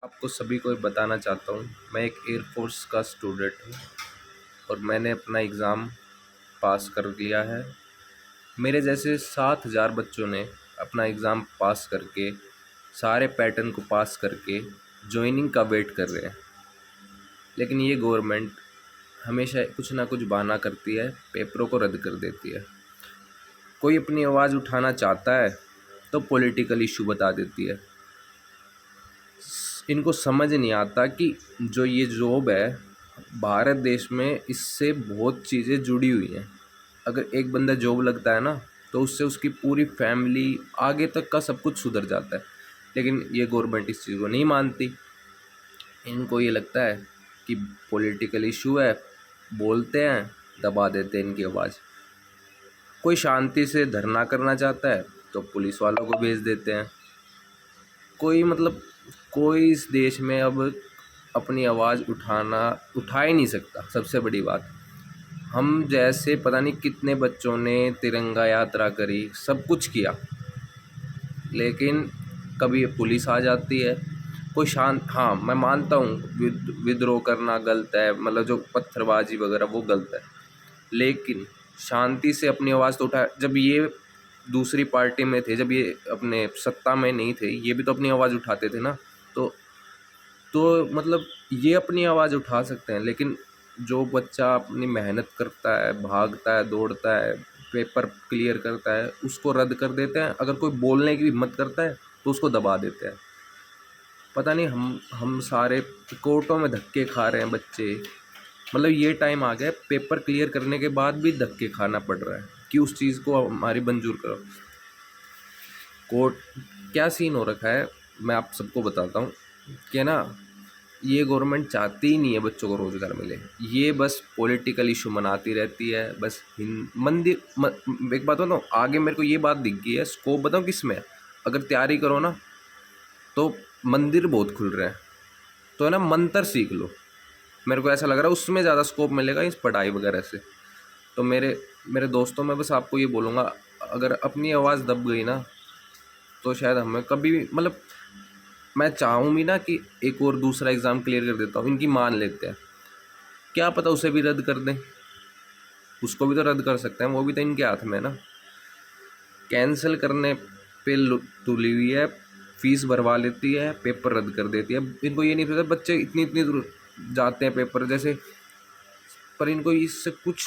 आपको सभी को बताना चाहता हूँ, मैं एक एयरफोर्स का स्टूडेंट हूँ और मैंने अपना एग्ज़ाम पास कर लिया है। मेरे जैसे 7,000 बच्चों ने अपना एग्ज़ाम पास करके, सारे पैटर्न को पास करके जॉइनिंग का वेट कर रहे हैं। लेकिन ये गवर्नमेंट हमेशा कुछ ना कुछ बहाना करती है, पेपरों को रद्द कर देती है। कोई अपनी आवाज़ उठाना चाहता है तो पॉलिटिकल इशू बता देती है। इनको समझ नहीं आता कि जो ये जॉब है भारत देश में, इससे बहुत चीज़ें जुड़ी हुई हैं। अगर एक बंदा जॉब लगता है ना, तो उससे उसकी पूरी फैमिली आगे तक का सब कुछ सुधर जाता है। लेकिन ये गवर्नमेंट इस चीज़ को नहीं मानती। इनको ये लगता है कि पॉलिटिकल इशू है, बोलते हैं, दबा देते हैं इनकी आवाज़। कोई शांति से धरना करना चाहता है तो पुलिस वालों को भेज देते हैं। कोई इस देश में अब अपनी आवाज़ उठा ही नहीं सकता। सबसे बड़ी बात, हम जैसे पता नहीं कितने बच्चों ने तिरंगा यात्रा करी, सब कुछ किया, लेकिन कभी पुलिस आ जाती है। हाँ, मैं मानता हूँ विद्रोह करना गलत है, मतलब जो पत्थरबाजी वगैरह वो गलत है, लेकिन शांति से अपनी आवाज़ तो उठा। जब ये दूसरी पार्टी में थे, जब ये अपने सत्ता में नहीं थे, ये भी तो अपनी आवाज़ उठाते थे ना। तो ये अपनी आवाज़ उठा सकते हैं, लेकिन जो बच्चा अपनी मेहनत करता है, भागता है, दौड़ता है, पेपर क्लियर करता है, उसको रद्द कर देते हैं। अगर कोई बोलने की हिम्मत करता है तो उसको दबा देते हैं। पता नहीं, हम सारे कोर्टों में धक्के खा रहे हैं बच्चे। मतलब ये टाइम आ गया, पेपर क्लियर करने के बाद भी धक्के खाना पड़ रहा है कि उस चीज़ को हमारी मंजूर करो। कोर्ट क्या सीन हो रखा है, मैं आप सबको बताता हूँ कि ना, ये गवर्नमेंट चाहती ही नहीं है बच्चों को रोज़गार मिले। ये बस पॉलिटिकल इशू मनाती रहती है। बस एक बात बताऊँ, आगे मेरे को ये बात दिख गई है, स्कोप बताऊँ किस में। अगर तैयारी करो ना तो मंदिर बहुत खुल रहे हैं, तो है ना, मंत्र सीख लो। मेरे को ऐसा लग रहा है उसमें ज़्यादा स्कोप मिलेगा इस पढ़ाई वगैरह से। तो मेरे दोस्तों, मैं बस आपको ये बोलूँगा, अगर अपनी आवाज़ दब गई ना, तो शायद हमें कभी भी, मैं चाहूँ भी ना कि एक और दूसरा एग्ज़ाम क्लियर कर देता हूँ, इनकी मान लेते हैं, क्या पता उसे भी रद्द कर दें। उसको भी तो रद्द कर सकते हैं, वो भी तो इनके हाथ में है ना। कैंसिल करने पे तुली हुई है, फीस भरवा लेती है, पेपर रद्द कर देती है। इनको ये नहीं पता बच्चे इतनी इतनी दूर जाते हैं पेपर जैसे, पर इनको इससे कुछ